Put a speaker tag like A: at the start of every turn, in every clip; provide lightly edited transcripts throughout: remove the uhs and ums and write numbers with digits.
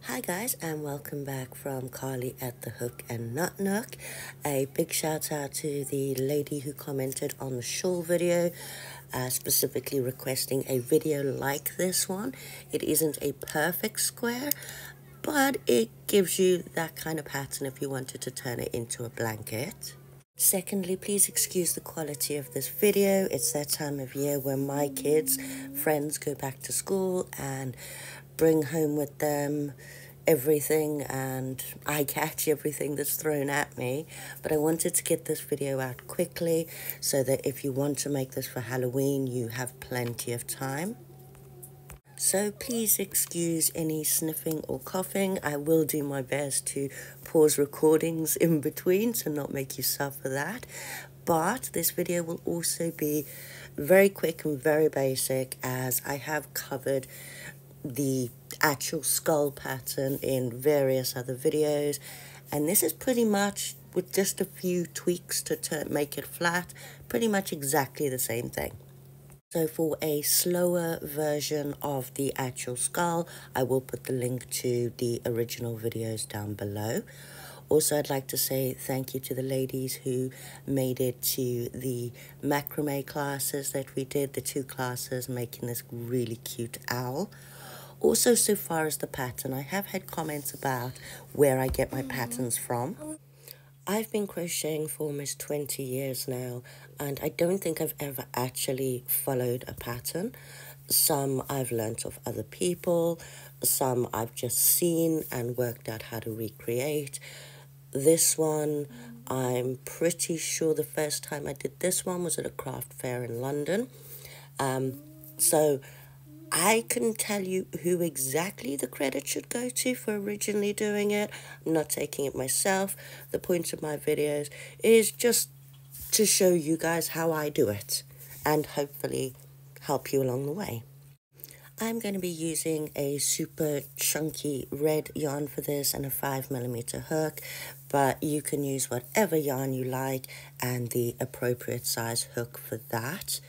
A: Hi guys, and welcome back from Carly at the Hook and Nut Nook. A big shout out to the lady who commented on the shawl video, specifically requesting a video like this one. It isn't a perfect square, but it gives you that kind of pattern if you wanted to turn it into a blanket. Secondly, please excuse the quality of this video. It's that time of year when my kids' friends go back to school and bring home with them everything, and I catch everything that's thrown at me. But I wanted to get this video out quickly so that if you want to make this for Halloween, you have plenty of time. So please excuse any sniffing or coughing. I will do my best to pause recordings in between to not make you suffer that. But this video will also be very quick and very basic, as I have covered the actual skull pattern in various other videos. And this is pretty much, with just a few tweaks to make it flat, pretty much exactly the same thing. So for a slower version of the actual skull, I will put the link to the original videos down below. Also, I'd like to say thank you to the ladies who made it to the macrame classes that we did, the 2 classes making this really cute owl. Also, so far as the pattern, I have had comments about where I get my patterns from. I've been crocheting for almost 20 years now, and I don't think I've ever actually followed a pattern. Some I've learnt of other people, some I've just seen and worked out how to recreate. This one, I'm pretty sure the first time I did this one was at a craft fair in London. So I couldn't tell you who exactly the credit should go to for originally doing it. I'm not taking it myself. The point of my videos is just to show you guys how I do it and hopefully help you along the way. I'm going to be using a super chunky red yarn for this and a 5mm hook, but you can use whatever yarn you like and the appropriate size hook for that.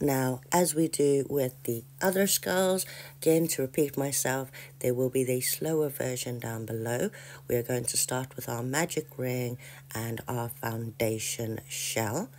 A: Now, as we do with the other skulls, again, to repeat myself, there will be the slower version down below. We are going to start with our magic ring and our foundation shell.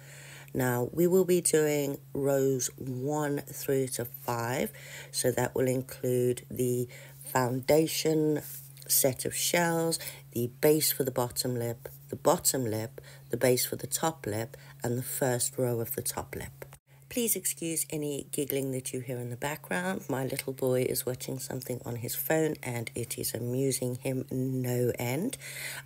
A: Now, we will be doing rows 1 through to 5, so that will include the foundation set of shells, the base for the bottom lip, the base for the top lip, and the first row of the top lip. Please excuse any giggling that you hear in the background. My little boy is watching something on his phone and it is amusing him no end.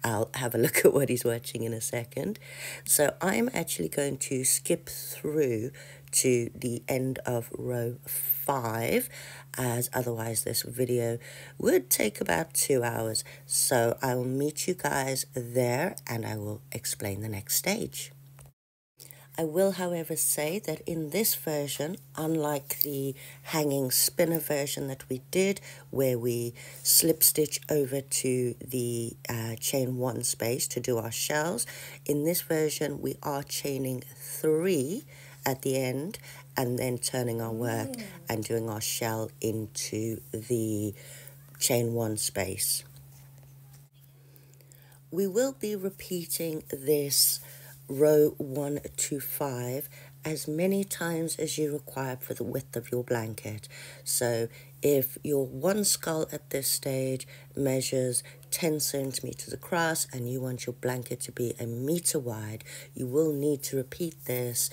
A: I'll have a look at what he's watching in a second. So I'm actually going to skip through to the end of row 5, as otherwise this video would take about 2 hours. So I will meet you guys there and I will explain the next stage. I will, however, say that in this version, unlike the hanging spinner version that we did, where we slip stitch over to the chain 1 space to do our shells, in this version we are chaining 3 at the end and then turning our work and doing our shell into the chain 1 space. We will be repeating this row 1 to 5 as many times as you require for the width of your blanket. So if your one skull at this stage measures 10 centimeters across and you want your blanket to be 1 meter wide, you will need to repeat this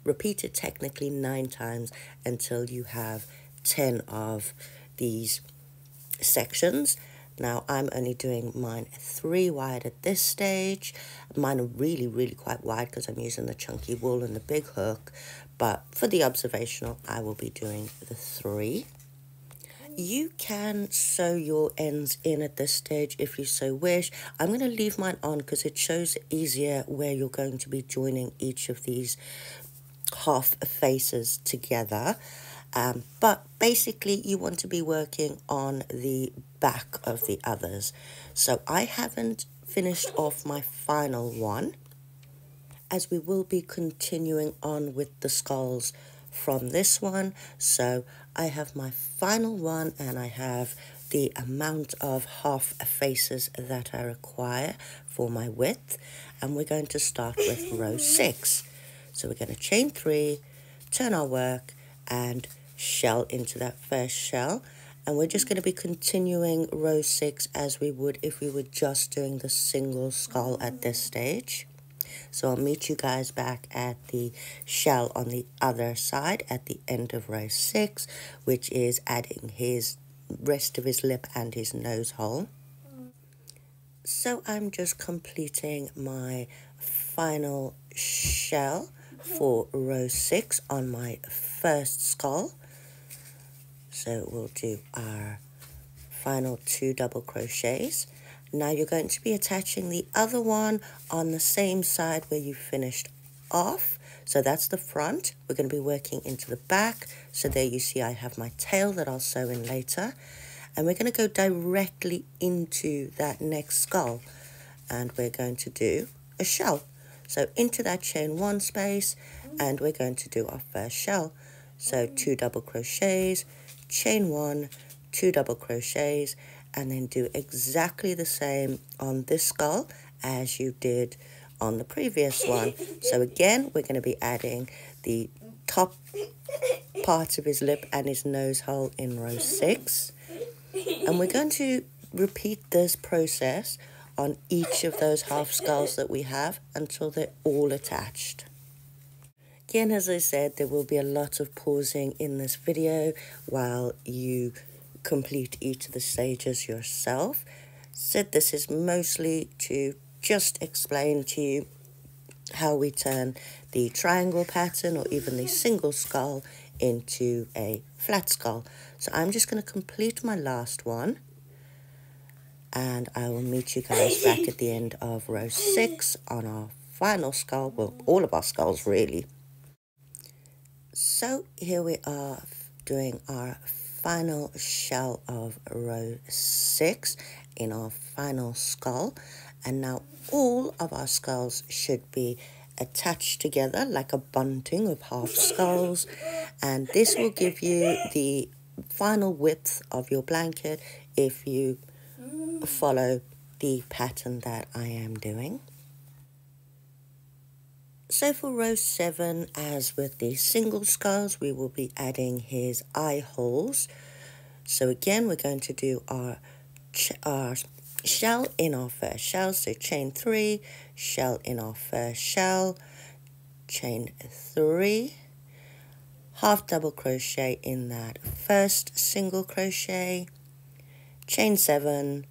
A: repeat it technically 9 times until you have 10 of these sections. Now, I'm only doing mine 3 wide at this stage. Mine are really quite wide because I'm using the chunky wool and the big hook. But for the observational, I will be doing the 3. You can sew your ends in at this stage if you so wish. I'm going to leave mine on because it shows easier where you're going to be joining each of these half faces together. But basically you want to be working on the back of the others. So I haven't finished off my final one, as we will be continuing on with the skulls from this one. So I have my final one, and I have the amount of half faces that I require for my width, and we're going to start with row 6. So we're going to chain 3, turn our work, and shell into that first shell, and we're just going to be continuing row 6 as we would if we were just doing the single skull at this stage. So I'll meet you guys back at the shell on the other side at the end of row 6, which is adding his rest of his lip and his nose hole. So I'm just completing my final shell for row 6 on my first skull. So we'll do our final 2 double crochets. Now you're going to be attaching the other one on the same side where you finished off. So that's the front. We're going to be working into the back. So there you see I have my tail that I'll sew in later. And we're going to go directly into that next skull. And we're going to do a shell. So into that chain 1 space, and we're going to do our first shell. So 2 double crochets, chain 1, 2 double crochets, and then do exactly the same on this skull as you did on the previous one. So again, we're going to be adding the top parts of his lip and his nose hole in row 6. And we're going to repeat this process on each of those half skulls that we have until they're all attached. Again, as I said, there will be a lot of pausing in this video while you complete each of the stages yourself. So this is mostly to just explain to you how we turn the triangle pattern or even the single skull into a flat skull. So I'm just going to complete my last one, and I will meet you guys back at the end of row 6 on our final skull. Well, all of our skulls really. So here we are doing our final shell of row 6 in our final skull, and now all of our skulls should be attached together like a bunting of half skulls, and this will give you the final width of your blanket if you follow the pattern that I am doing. So for row 7, as with the single skulls, we will be adding his eye holes. So again, we're going to do our shell in our first shell. So chain 3, shell in our first shell, chain 3, half double crochet in that first single crochet, chain 7,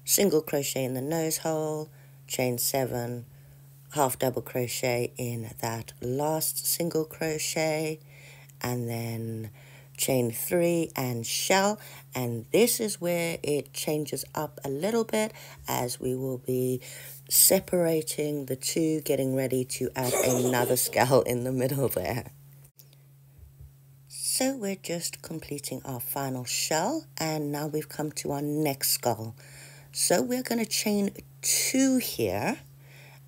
A: single crochet in the nose hole, chain 7, half double crochet in that last single crochet, and then chain 3 and shell. And this is where it changes up a little bit, as we will be separating the two, getting ready to add another skull in the middle there. So we're just completing our final shell, and now we've come to our next skull. So we're going to chain 2 here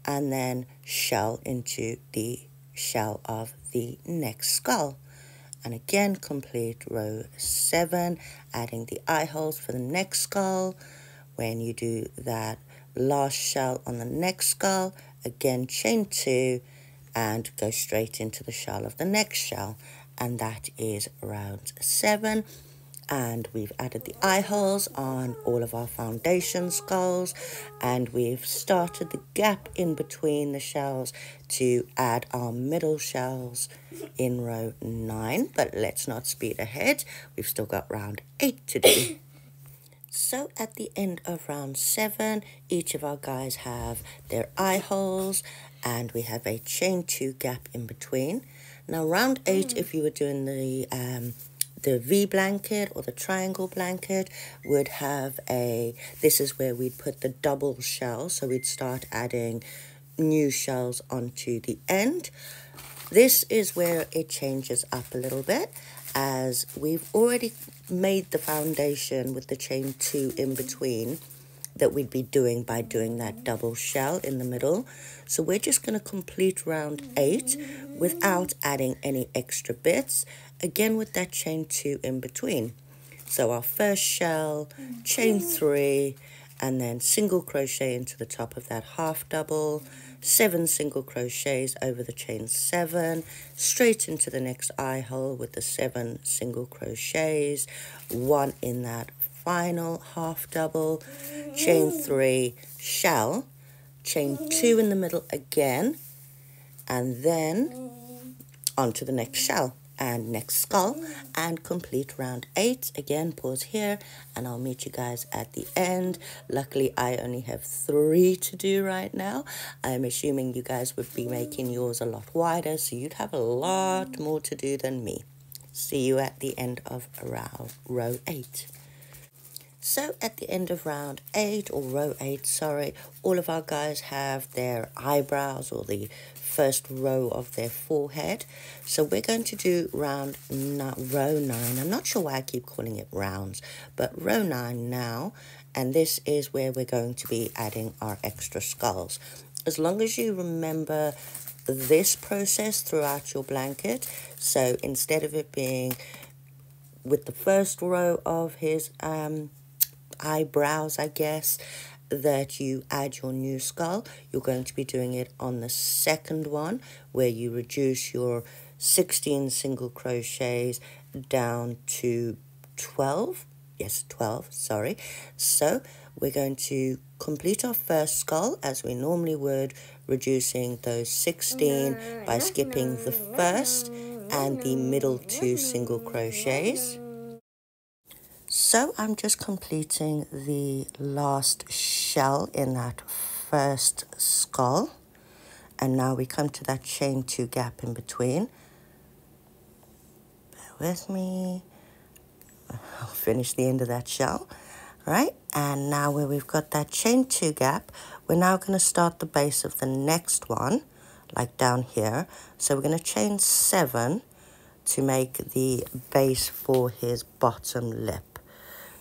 A: and then shell into the shell of the next skull. And again, complete row 7, adding the eye holes for the next skull. When you do that last shell on the next skull, again chain 2 and go straight into the shell of the next shell. And that is round 7. And we've added the eye holes on all of our foundation skulls, and we've started the gap in between the shells to add our middle shells in row 9. But let's not speed ahead, we've still got round 8 to do. So at the end of round 7, each of our guys have their eye holes, and we have a chain 2 gap in between. Now round 8, if you were doing the V blanket or the triangle blanket, would have this is where we'd put the double shell. So we'd start adding new shells onto the end. This is where it changes up a little bit, as we've already made the foundation with the chain 2 in between that we'd be doing by doing that double shell in the middle. So we're just going to complete round 8 without adding any extra bits, again with that chain 2 in between. So our first shell, chain 3, and then single crochet into the top of that half double, 7 single crochets over the chain 7, straight into the next eye hole with the 7 single crochets, 1 in that final half double, chain 3, shell, chain 2 in the middle again, and then onto the next shell and next skull, and complete round 8. Again, pause here and I'll meet you guys at the end. Luckily, I only have 3 to do right now. I'm assuming you guys would be making yours a lot wider, so you'd have a lot more to do than me. See you at the end of row 8. So at the end of round 8, or row 8, sorry, all of our guys have their eyebrows, or the first row of their forehead. So we're going to do row 9. I'm not sure why I keep calling it rounds, but row 9 now. And this is where we're going to be adding our extra skulls. As long as you remember this process throughout your blanket, so instead of it being with the first row of his eyebrows, I guess, that you add your new skull, you're going to be doing it on the second one, where you reduce your 16 single crochets down to 12. Yes, 12, sorry. So we're going to complete our first skull as we normally would, reducing those 16 by skipping the first and the middle 2 single crochets. So I'm just completing the last shell in that first skull, and now we come to that chain 2 gap in between. Bear with me. I'll finish the end of that shell. All right, and now where we've got that chain 2 gap, we're now going to start the base of the next one, like down here. So we're going to chain 7 to make the base for his bottom lip.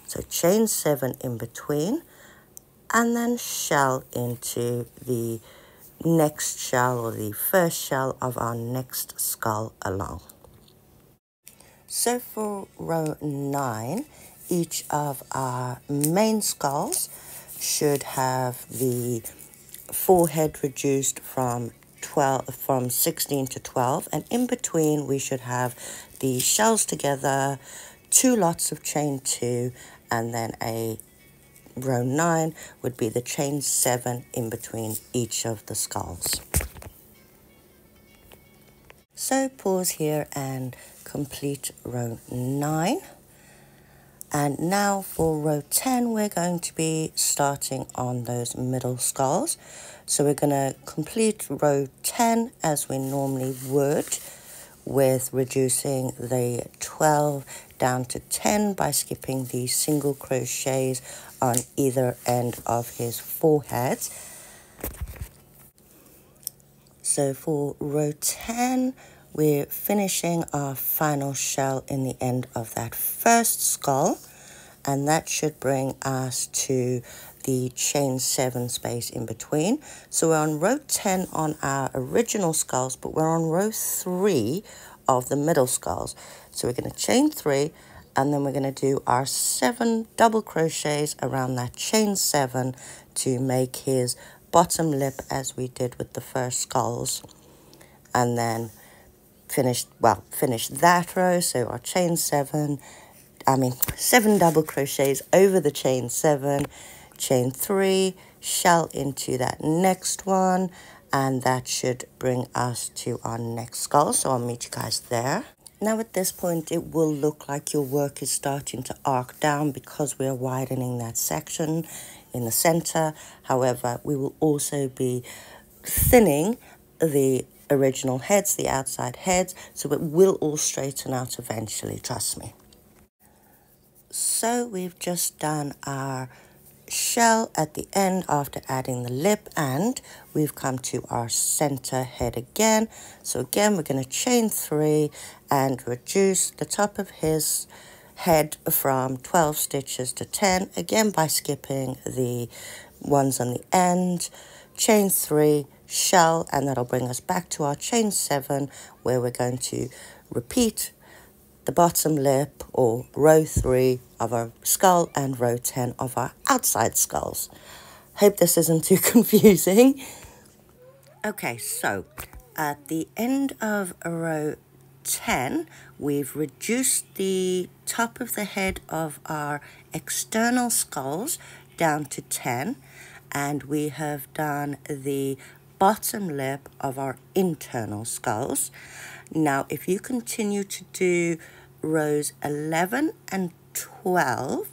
A: So chain 7 in between, and then shell into the next shell, or the first shell of our next skull along. So for row 9, each of our main skulls should have the forehead reduced from 16 to 12, and in between we should have the shells together, 2 lots of chain 2, and then a row 9 would be the chain 7 in between each of the skulls. So pause here and complete row 9. And now for row 10, we're going to be starting on those middle skulls. So we're going to complete row 10 as we normally would, with reducing the 12 down to 10 by skipping the single crochets on either end of his forehead. So for row 10, we're finishing our final shell in the end of that first skull, and that should bring us to the chain 7 space in between. So we're on row 10 on our original skulls, but we're on row 3 of the middle skulls. So we're going to chain 3, and then we're going to do our 7 double crochets around that chain 7 to make his bottom lip as we did with the first skulls, and then finish that row. So our chain 7 double crochets over the chain 7, chain 3, shell into that next one, and that should bring us to our next skull. So I'll meet you guys there. Now at this point, it will look like your work is starting to arc down because we are widening that section in the center. However, we will also be thinning the original heads, the outside heads, so it will all straighten out eventually, trust me. So we've just done our shell at the end after adding the lip, and we've come to our center head again. So again, we're going to chain 3 and reduce the top of his head from 12 stitches to 10, again by skipping the ones on the end, chain 3, shell, and that'll bring us back to our chain 7, where we're going to repeat the bottom lip, or row 3 of our skull, and row 10 of our outside skulls. Hope this isn't too confusing. Okay, so at the end of row 10, we've reduced the top of the head of our external skulls down to 10, and we have done the bottom lip of our internal skulls. Now, if you continue to do rows 11 and 12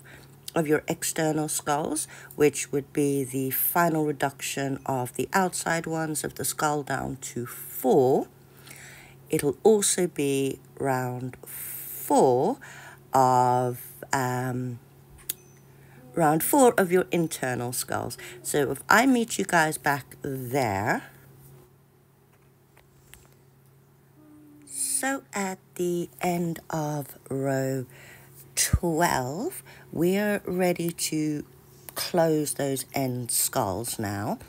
A: of your external skulls, which would be the final reduction of the outside ones of the skull down to 4, it'll also be round 4 of your internal skulls. So if I meet you guys back there, so at the end of row 12, we're ready to close those end skulls now,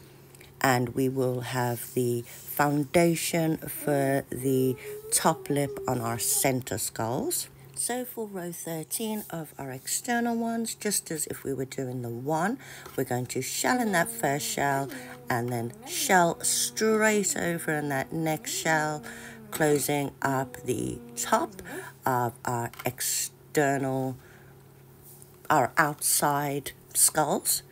A: and we will have the foundation for the top lip on our center skulls. So for row 13 of our external ones, just as if we were doing the 1, we're going to shell in that first shell and then shell straight over in that next shell, closing up the top of our our outside skulls.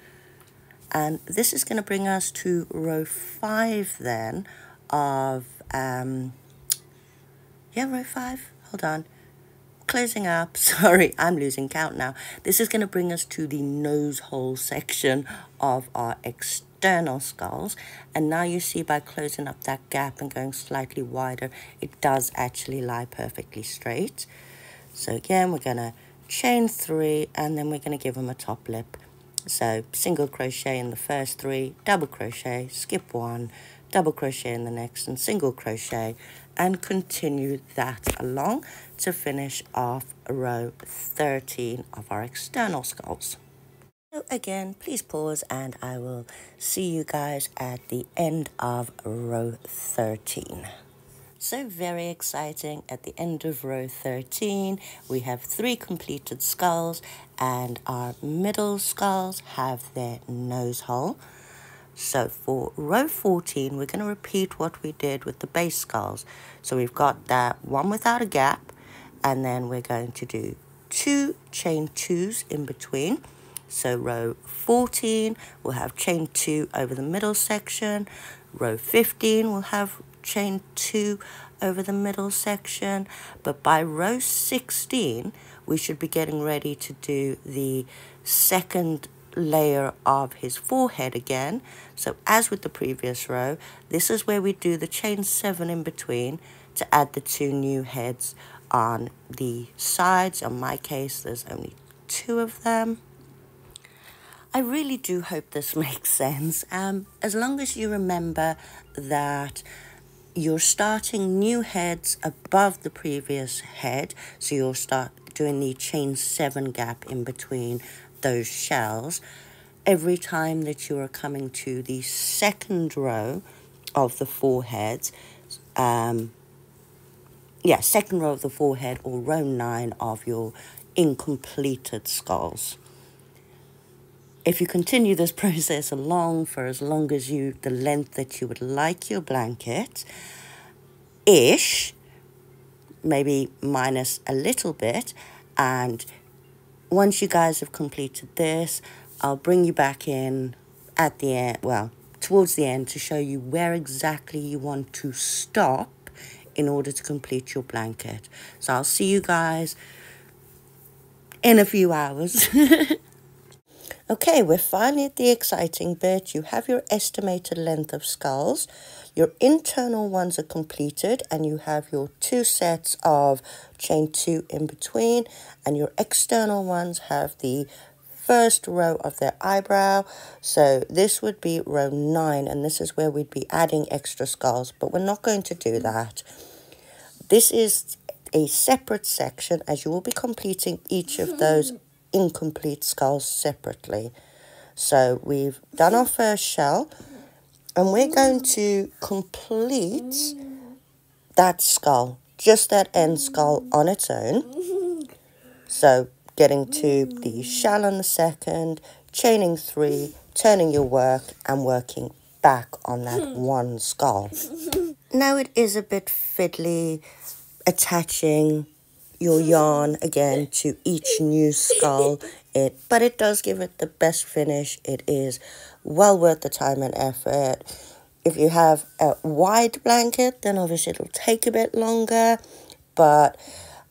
A: And this is going to bring us to row 5 then of, row 5, hold on, closing up, sorry, I'm losing count now. This is going to bring us to the nose hole section of our external skulls. And now you see by closing up that gap and going slightly wider, it does actually lie perfectly straight. So again, we're going to chain 3, and then we're going to give them a top lip. So single crochet in the first 3, double crochet, skip 1, double crochet in the next, and single crochet, and continue that along to finish off row 13 of our external skulls. So again, please pause, and I will see you guys at the end of row 13. So very exciting. At the end of row 13, we have 3 completed skulls, and our middle skulls have their nose hole. So for row 14, we're going to repeat what we did with the base skulls. So we've got that one without a gap, and then we're going to do 2 chain 2s in between. So row 14, we'll have chain 2 over the middle section. Row 15, we'll have chain 2 over the middle section, but by row 16 we should be getting ready to do the second layer of his forehead again. So as with the previous row, this is where we do the chain 7 in between to add the 2 new heads on the sides. In my case, there's only 2 of them. I really do hope this makes sense. As long as you remember that you're starting new heads above the previous head, so you'll start doing the chain 7 gap in between those shells. Every time that you are coming to the second row of the foreheads, second row of the forehead, or row 9 of your incompleted skulls. If you continue this process along for as long as the length that you would like your blanket-ish, maybe minus a little bit, and once you guys have completed this, I'll bring you back in at the end, well, towards the end, to show you where exactly you want to stop in order to complete your blanket. So I'll see you guys in a few hours. Okay, we're finally at the exciting bit. You have your estimated length of skulls. Your internal ones are completed, and you have your 2 sets of chain 2 in between, and your external ones have the first row of their eyebrow. So this would be row 9, and this is where we'd be adding extra skulls, but we're not going to do that. This is a separate section, as you will be completing each of those incomplete skulls separately. So we've done our first shell, and we're going to complete that skull. just that end skull on its own. So getting to the shell on the second, chaining 3, turning your work and working back on that one skull. Now it is a bit fiddly attaching your yarn again to each new skull, but it does give it the best finish. It is well worth the time and effort. If you have a wide blanket, then obviously it'll take a bit longer, but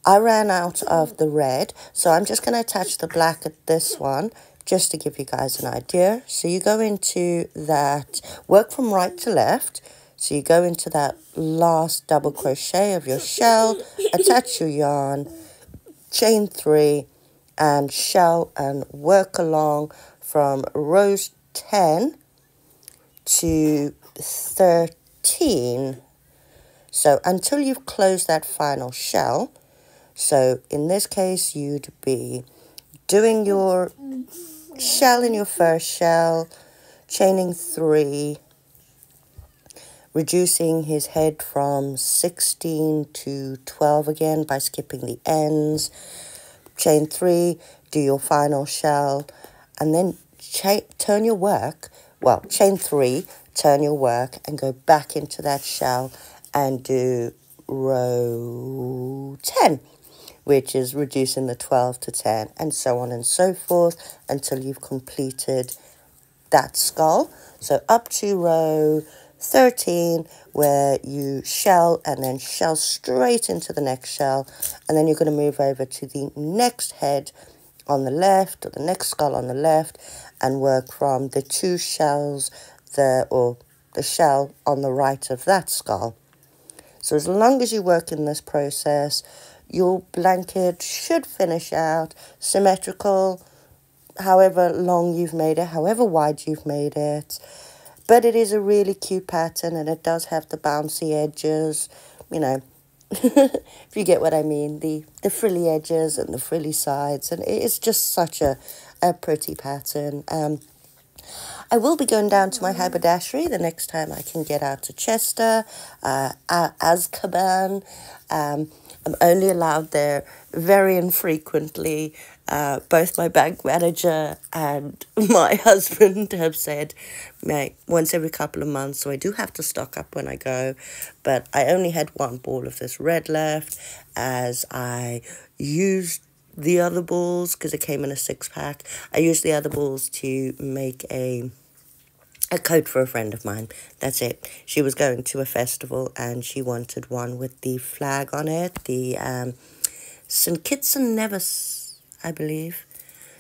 A: I ran out of the red, so I'm just going to attach the black at this one just to give you guys an idea. So you go into that, work from right to left. So you go into that last double crochet of your shell, attach your yarn, chain 3 and shell, and work along from rows 10 to 13. So until you've closed that final shell. So in this case, you'd be doing your shell in your first shell, chaining 3, reducing his head from 16 to 12 again by skipping the ends, chain 3, do your final shell, and then turn your work, well, chain 3, turn your work and go back into that shell and do row 10, which is reducing the 12 to 10, and so on and so forth until you've completed that skull. So up to row 13, where you shell and then shell straight into the next shell, and then you're going to move over to the next head on the left, or the next skull on the left, and work from the 2 shells there, or the shell on the right of that skull. So as long as you work in this process, your blanket should finish out symmetrical, however long you've made it, however wide you've made it. But it is a really cute pattern, and it does have the bouncy edges, you know, if you get what I mean, the frilly edges and the frilly sides, and it's just such a pretty pattern. I will be going down to my haberdashery the next time I can get out to Chester, Azkaban. I'm only allowed there very infrequently. Both my bank manager and my husband have said, mate, once every couple of months, so I do have to stock up when I go. But I only had 1 ball of this red left, as I used the other balls, because it came in a 6-pack. I used the other balls to make a coat for a friend of mine. That's it. She was going to a festival and she wanted one with the flag on it, the St. Kitts and Nevis, I believe.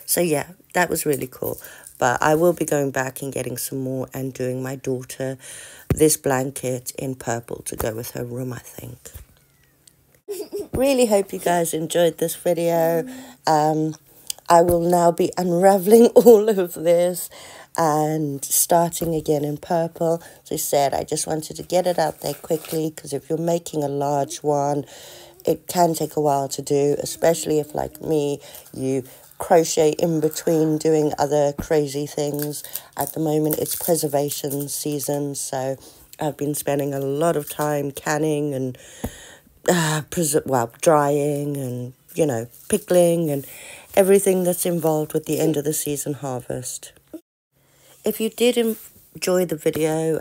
A: So yeah, that was really cool. But I will be going back and getting some more and doing my daughter this blanket in purple to go with her room, I think. Really hope you guys enjoyed this video. I will now be unraveling all of this and starting again in purple. As I said, I just wanted to get it out there quickly, because if you're making a large one, it can take a while to do, especially if, like me, you crochet in between doing other crazy things. At the moment, it's preservation season, so I've been spending a lot of time canning and drying and, you know, pickling and everything that's involved with the end of the season harvest. If you did enjoy the video,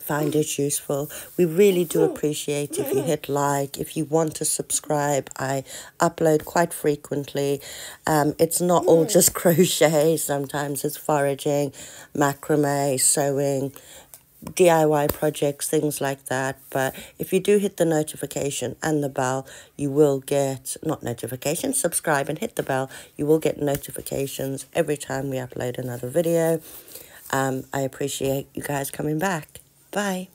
A: find it useful, we really do appreciate if you hit like. If you want to subscribe, I upload quite frequently. It's not all just crochet. Sometimes it's foraging, macrame, sewing, DIY projects, things like that. But if you do hit the notification and the bell, you will get, not notifications, subscribe and hit the bell, you will get notifications every time we upload another video. I appreciate you guys coming back. Bye.